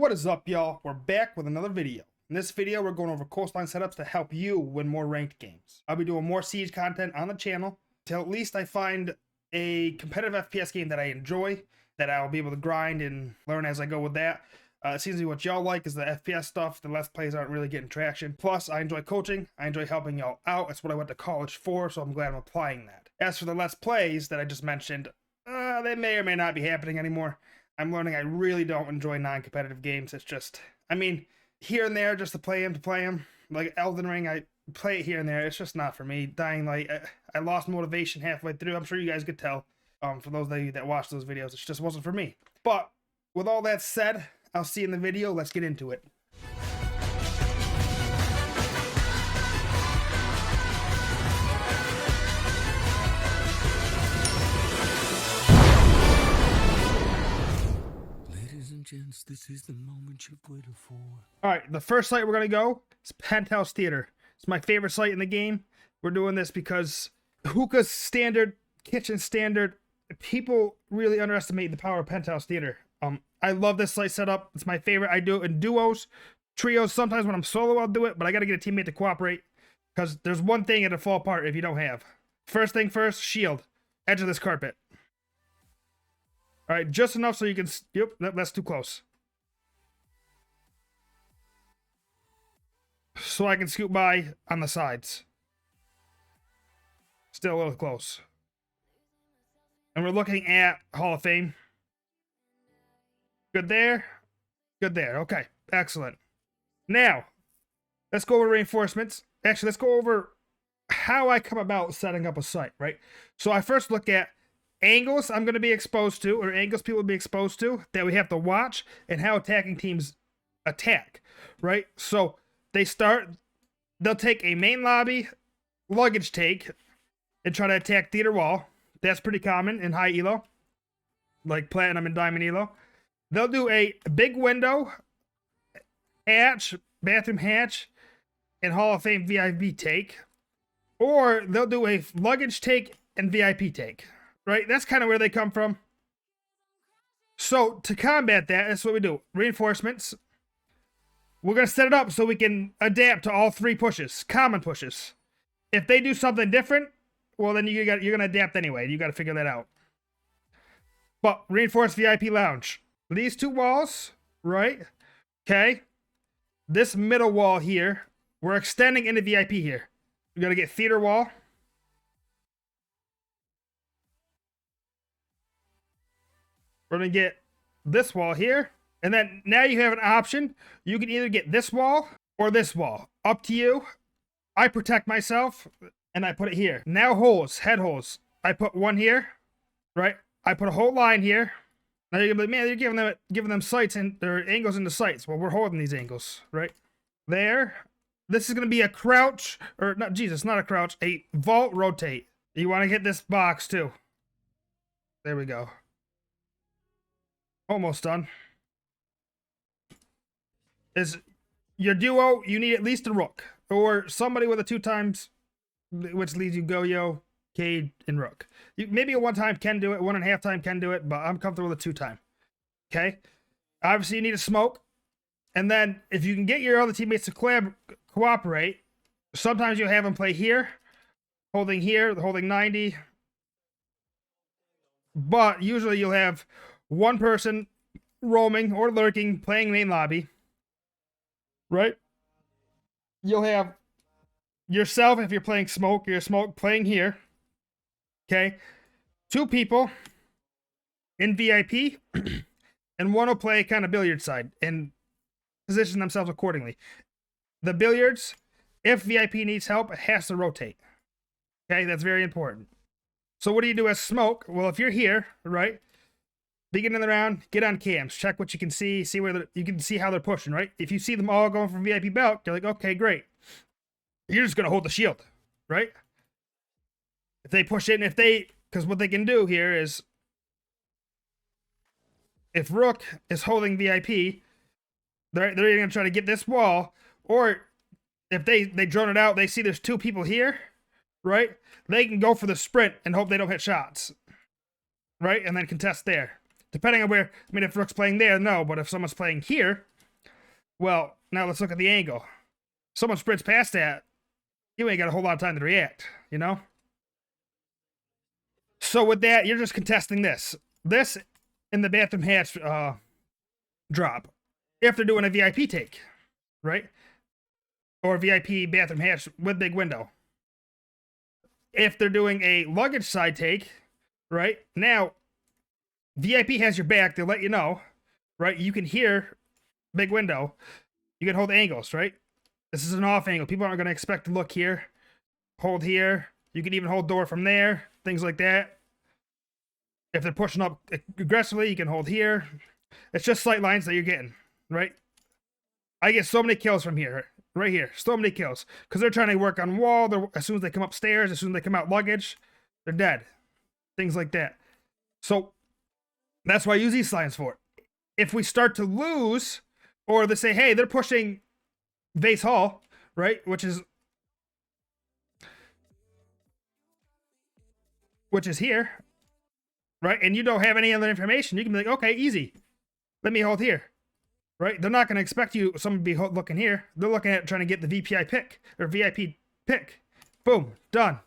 What is up, y'all? We're back with another video. In this video, we're going over Coastline Setups to help you win more ranked games. I'll be doing more Siege content on the channel till at least I find a competitive FPS game that I enjoy, that I'll be able to grind and learn as I go with that. It seems to be what y'all like is the FPS stuff. The Let's Plays aren't really getting traction. Plus, I enjoy coaching. I enjoy helping y'all out. That's what I went to college for, so I'm glad I'm applying that. As for the Let's Plays that I just mentioned, they may or may not be happening anymore. I'm learning I really don't enjoy non-competitive games. It's just, I mean, here and there just to play them. Like Elden Ring, I play it here and there. It's just not for me. Dying Light, I lost motivation halfway through. I'm sure you guys could tell. For those of you that watch those videos, it just wasn't for me. But with all that said, I'll see you in the video. Let's get into it. Gents, this is the moment you've waited for. Alright, the first site we're going to go is Penthouse Theater. It's my favorite site in the game. We're doing this because Hookah's standard, kitchen standard, people really underestimate the power of Penthouse Theater. I love this site setup. It's my favorite. I do it in duos, trios. Sometimes when I'm solo, I'll do it, but I got to get a teammate to cooperate because there's one thing it'll fall apart if you don't have. First thing first, shield. Edge of this carpet. All right, just enough so you can... Yep, that's too close. So I can scoot by on the sides. Still a little close. And we're looking at Hall of Fame. Good there. Good there. Okay, excellent. Now, let's go over reinforcements. Actually, let's go over how I come about setting up a site, right? So I first look at angles I'm going to be exposed to, or angles people will be exposed to, that we have to watch, and how attacking teams attack, right? So they'll take a main lobby luggage take and try to attack theater wall. That's pretty common in high elo, like platinum and diamond elo. They'll do a big window, hatch, bathroom hatch, and Hall of Fame VIP take, or they'll do a luggage take and VIP take. Right, that's kind of where they come from. So to combat that, that's what we do. Reinforcements. We're going to set it up so we can adapt to all three pushes, common pushes. If they do something different, well, then you're going to adapt anyway. You got to figure that out. But reinforced VIP lounge. These two walls, right? Okay. This middle wall here, we're extending into VIP here. We're going to get theater wall. We're going to get this wall here. And then now you have an option. You can either get this wall or this wall. Up to you. I protect myself and I put it here. Now holes, head holes. I put one here, right? I put a whole line here. Now you're going to be like, man, you're giving them sights and their angles into sights. Well, we're holding these angles, right? There. This is going to be a crouch, or not, Jesus, not a crouch, a vault rotate. You want to hit this box too. There we go. Almost done. Is your duo, you need at least a rook. Or somebody with a 2x, which leaves you Goyo, Cade, and rook. Maybe a 1x can do it, 1.5 time can do it, but I'm comfortable with a 2x. Okay? Obviously, you need a smoke. And then, if you can get your other teammates to cooperate, sometimes you'll have them play here, holding 90. But usually you'll have one person roaming or lurking, playing main lobby, right? You'll have yourself, if you're playing smoke, your smoke playing here, okay? Two people in VIP, and one will play kind of billiard side and position themselves accordingly. The billiards, if VIP needs help, it has to rotate, okay? That's very important. So what do you do as smoke? Well, if you're here, right? Beginning of the round, get on cams, check what you can see where you can see how they're pushing, right? If you see them all going for VIP belt, you're like, okay, great. You're just gonna hold the shield, right? If they push in, because what they can do here is, if Rook is holding VIP, they're either gonna try to get this wall, or if they drone it out, they see there's two people here, right? They can go for the sprint and hope they don't hit shots, right? And then contest there. Depending on where, I mean, if Rook's playing there, no. But if someone's playing here, Well, now let's look at the angle. Someone sprints past that, you ain't got a whole lot of time to react, you know? So with that, you're just contesting this. This in the bathroom hatch drop. If they're doing a VIP take, right? Or VIP bathroom hatch with big window. If they're doing a luggage side take, right? Now, VIP has your back. They'll let you know, right? You can hear big window. You can hold angles, right? This is an off angle. People aren't going to expect to look here. Hold here. You can even hold door from there. Things like that. If they're pushing up aggressively, you can hold here. It's just slight lines that you're getting, right? I get so many kills from here. Right here. So many kills. Because they're trying to work on wall. As soon as they come upstairs, as soon as they come out luggage, they're dead. Things like that. So, that's why I use these lines for it. If we start to lose, or they say, hey, they're pushing Vase Hall, right? Which is here, right? And you don't have any other information. You can be like, okay, easy. Let me hold here, right? They're not going to expect someone to be looking here. They're looking at trying to get the VPI pick or VIP pick. Boom, done.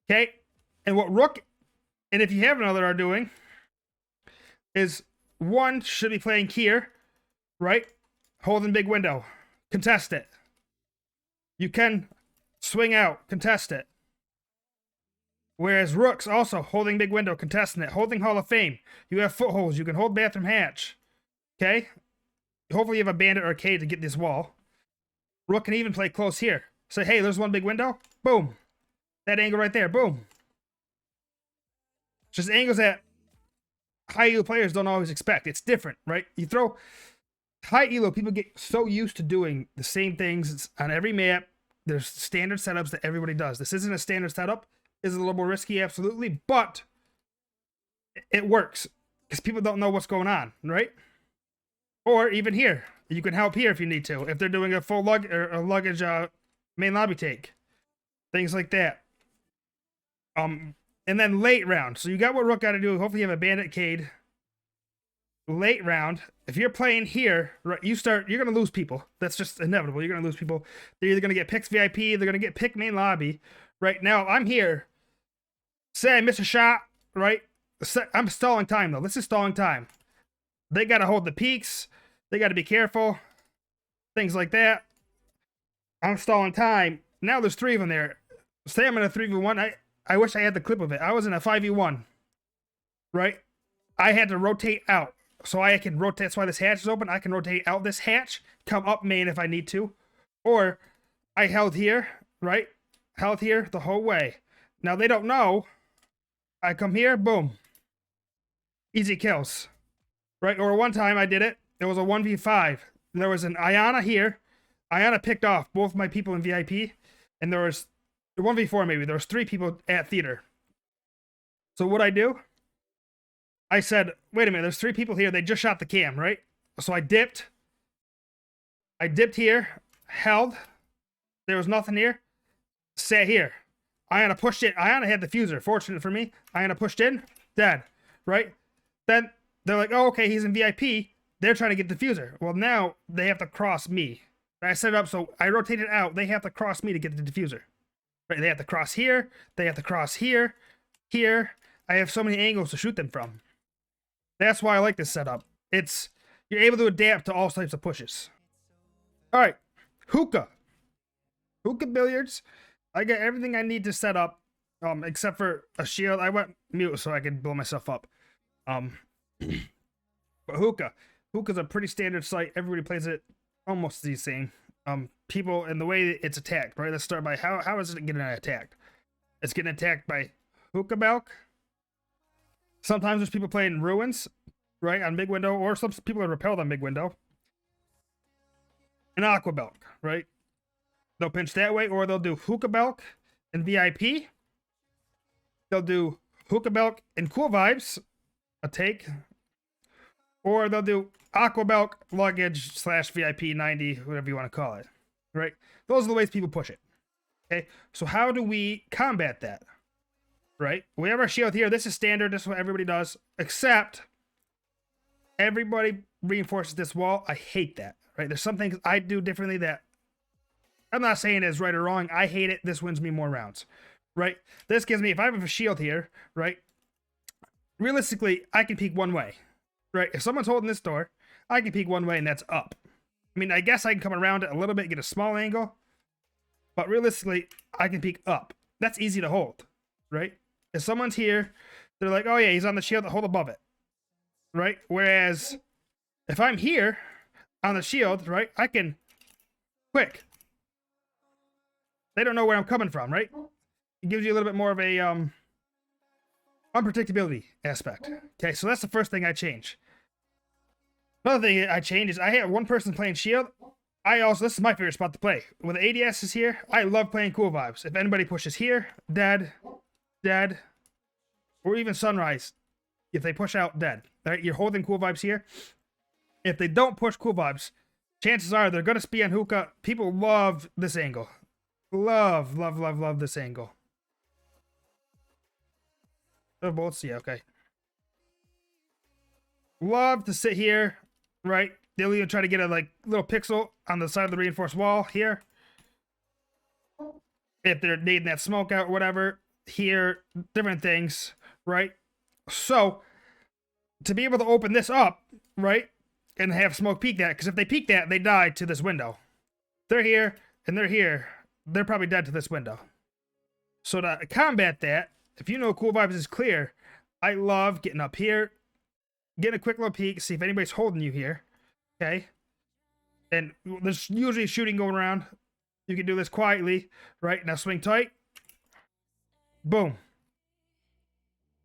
Okay, and what Rook, and if you have another are doing, is one should be playing here, right? Holding big window, contest it. You can swing out, contest it. Whereas Rook's also holding big window, contesting it, holding Hall of Fame. You have footholds, you can hold bathroom hatch. Okay? Hopefully you have a bandit or a K to get this wall. Rook can even play close here. Say, hey, there's one big window. Boom. That angle right there. Boom. It's just angles that high elo players don't always expect. It's different, right? You throw high elo, people get so used to doing the same things. It's on every map. There's standard setups that everybody does. This isn't a standard setup. Is a little more risky, absolutely, but it works because people don't know what's going on, right? Or even here, you can help here if you need to. If they're doing a full luggage main lobby take, things like that. And then late round. So you got what Rook got to do. Hopefully you have a bandit Cade. Late round. If you're playing here, right, you're gonna lose people. That's just inevitable. You're gonna lose people. They're either gonna get picked VIP. They're gonna get picked main lobby. Right now, I'm here. Say I miss a shot, right? I'm stalling time, though. This is stalling time. They got to hold the peaks. They got to be careful. Things like that. I'm stalling time. Now there's 3 of them there. Say I'm in a 3v1. I wish I had the clip of it. I was in a 5v1, right? I had to rotate out. So I can rotate. That's why this hatch is open. I can rotate out this hatch, come up main if I need to. Or I held here, right? Held here the whole way. Now they don't know. I come here, boom. Easy kills. Right? Or one time I did it. It was a 1v5. There was an Ayana here. Ayana picked off both my people in VIP. And there was 1v4 maybe. There was 3 people at theater. So what I do? I said, wait a minute, there's 3 people here. They just shot the cam, right? So I dipped. I dipped here. Held. There was nothing here. Sat here. Ayana pushed it. Ayana had the fuser. Fortunate for me. Ayana pushed in. Dead. Right? Then they're like, oh, okay, he's in VIP. They're trying to get the fuser. Well, now they have to cross me. I set it up so I rotate it out. They have to cross me to get the diffuser. Right? They have to cross here. They have to cross here. Here. I have so many angles to shoot them from. That's why I like this setup. You're able to adapt to all types of pushes. All right. Hookah. Hookah billiards. I got everything I need to set up, except for a shield. I went mute so I could blow myself up. But Hookah. Hookah's a pretty standard site. Everybody plays it almost the same. People, and the way it's attacked, right? Let's start by how is it getting attacked? It's getting attacked by Hookah Balk. Sometimes there's people playing Ruins, right, on big window, or some people are repelled on big window. And Aqua Balk, right? They'll pinch that way, or they'll do Hookah Balk and VIP. They'll do Hookah Balk and Cool Vibes, a take. Or they'll do Aqua Balk, Luggage, / VIP 90, whatever you want to call it. Right? Those are the ways people push it. Okay? So how do we combat that? Right? We have our shield here. This is standard. This is what everybody does. Except everybody reinforces this wall. I hate that, right? There's some things I do differently that I'm not saying is right or wrong. I hate it. This wins me more rounds, right? This gives me, if I have a shield here, right? Realistically, I can peek one way, right? If someone's holding this door, I can peek one way and that's up. I mean, I guess I can come around it a little bit, get a small angle, but realistically, I can peek up. That's easy to hold, right? If someone's here, they're like, oh yeah, he's on the shield, hold above it, right? Whereas if I'm here on the shield, right, I can quick. They don't know where I'm coming from, right? It gives you a little bit more of a unpredictability aspect. Okay, so that's the first thing I change. Another thing I change is I have one person playing shield. This is my favorite spot to play. When the ADS is here, I love playing cool vibes. If anybody pushes here, dead, or even sunrise, if they push out, dead. Right? You're holding cool vibes here. If they don't push cool vibes, chances are they're going to be on hookah. People love this angle. Love this angle. Oh, bolts, yeah, okay. Love to sit here, right? They'll even try to get a little pixel on the side of the reinforced wall here. If they're needing that smoke out or whatever, here, different things, right? So, to be able to open this up, right, and have smoke peek that, because if they peek that, they die to this window. They're here, and they're here. They're probably dead to this window. So to combat that, if you know cool vibes is clear, I love getting up here, getting a quick little peek, see if anybody's holding you here. Okay. And there's usually shooting going around. You can do this quietly, right? Now swing tight. Boom.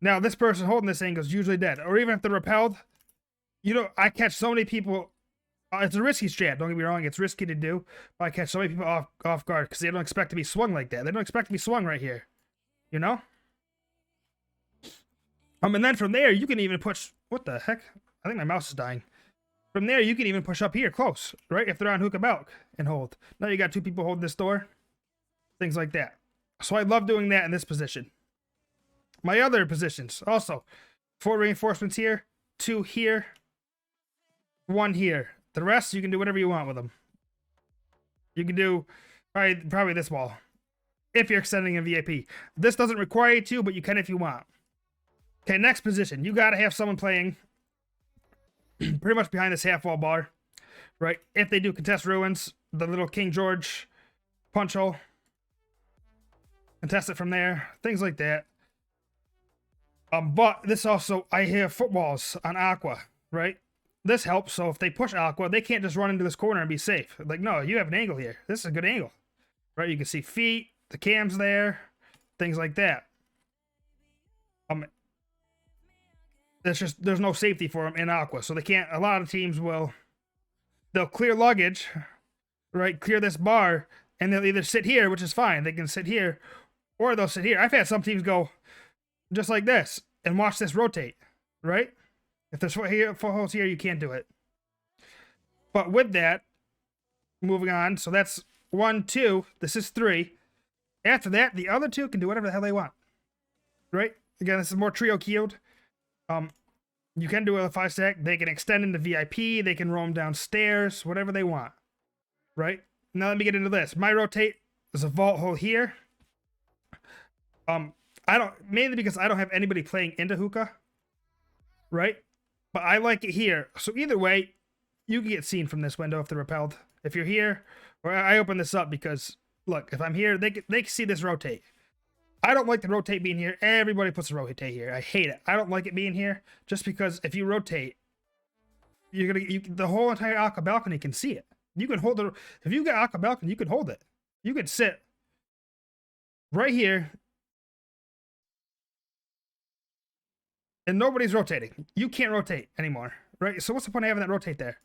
Now this person holding this angle is usually dead. Or even if they're repelled, you know, I catch so many people. It's a risky strat, don't get me wrong. It's risky to do. But I catch so many people off guard because they don't expect to be swung like that. They don't expect to be swung right here. You know? And then from there, you can even push... What the heck? I think my mouse is dying. From there, you can even push up here close, right? If they're on hookah balk and hold. Now you got two people holding this door. Things like that. So I love doing that in this position. My other positions, also. 4 reinforcements here. 2 here. 1 here. The rest, you can do whatever you want with them. You can do probably this wall. If you're extending a VIP. This doesn't require you to, but you can if you want. Okay, next position. You got to have someone playing pretty much behind this half wall bar. Right? If they do contest ruins, the little King George punch hole. Contest it from there. Things like that. But this also, I have footwalls on Aqua. Right? This helps, so if they push Aqua, they can't just run into this corner and be safe. Like, no, you have an angle here. This is a good angle. Right? You can see feet, the cam's there, things like that. There's no safety for them in Aqua, so they can't, a lot of teams they'll clear luggage, right? Clear this bar, and they'll either sit here, which is fine. They can sit here, or they'll sit here. I've had some teams go just like this and watch this rotate, right? If there's 4 holes here, you can't do it. But with that, moving on, so that's 1, 2, this is 3. After that, the other 2 can do whatever the hell they want. Right? Again, this is more trio queued. You can do a 5 stack. They can extend into VIP. They can roam downstairs. Whatever they want. Right? Now let me get into this. My rotate is a vault hole here. Mainly because I don't have anybody playing into hookah. Right? But I like it here. So either way, you can get seen from this window if they're repelled. If you're here, or I open this up because, look, if I'm here, they can see this rotate. I don't like the rotate being here. Everybody puts a rotate here. I hate it. I don't like it being here just because if you rotate, the whole entire Aqua balcony can see it. You can hold it. If you got Aqua balcony, you can hold it. You could sit right here and nobody's rotating. You can't rotate anymore, right? So what's the point of having that rotate there?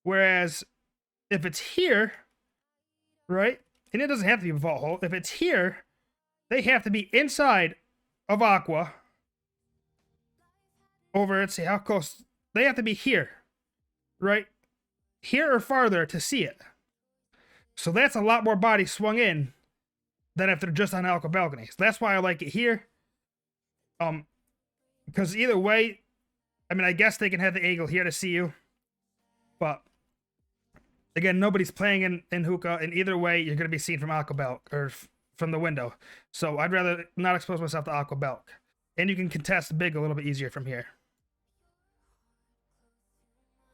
Whereas if it's here, right? And it doesn't have to be a vault hole. If it's here, they have to be inside of Aqua. Over, let's see how close. They have to be here, right? Here or farther to see it. So that's a lot more body swung in than if they're just on Aqua balconies. That's why I like it here. Because either way, I mean, I guess they can have the angle here to see you, but again, nobody's playing in hookah, and either way, you're going to be seen from aqua belk or from the window. So I'd rather not expose myself to aqua belk, and you can contest big a little bit easier from here.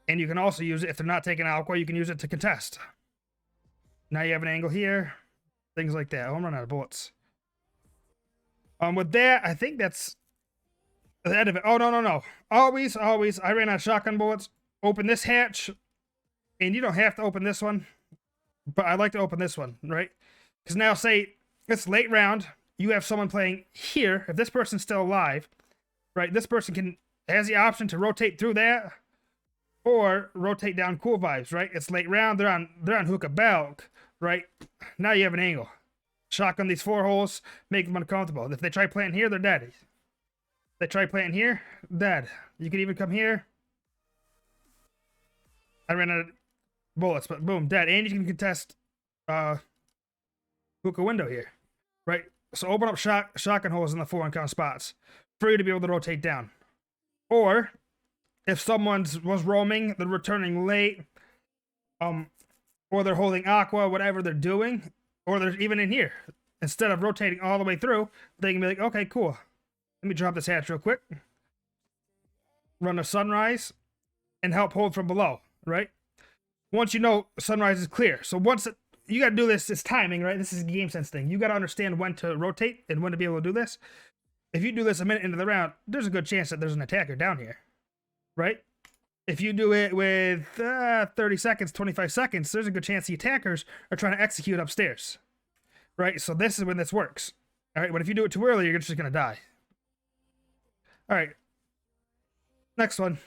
And you can also use it if they're not taking aqua. You can use it to contest. Now you have an angle here, things like that. Oh, I'm running out of bullets. With that, I think that's the end of it. Oh, no. Always, I ran out of shotgun bullets. Open this hatch. And you don't have to open this one. But I like to open this one, right? Because now, say, it's late round. You have someone playing here. If this person's still alive, right, this person has the option to rotate through that or rotate down cool vibes, right? It's late round. They're on hookah belk, right? Now you have an angle. Shotgun these 4 holes, make them uncomfortable. If they try planting here, they're dead. If they try planting here, dead. You can even come here. I ran out of bullets, but boom, dead. And you can contest hookah window here, right? So open up shotgun holes in the 4 uncount spots for you to be able to rotate down. Or if someone was roaming, they're returning late, or they're holding aqua, whatever they're doing, or they're even in here. Instead of rotating all the way through, they can be like, okay, cool. Let me drop this hatch real quick. Run a sunrise and help hold from below, right? Once you know sunrise is clear. So once you got to do this, it's timing, right? This is a game sense thing. You got to understand when to rotate and when to be able to do this. If you do this a minute into the round, there's a good chance that there's an attacker down here, right? If you do it with 30 seconds, 25 seconds, there's a good chance the attackers are trying to execute upstairs, right? So this is when this works, all right? But if you do it too early, you're just going to die. All right, next one.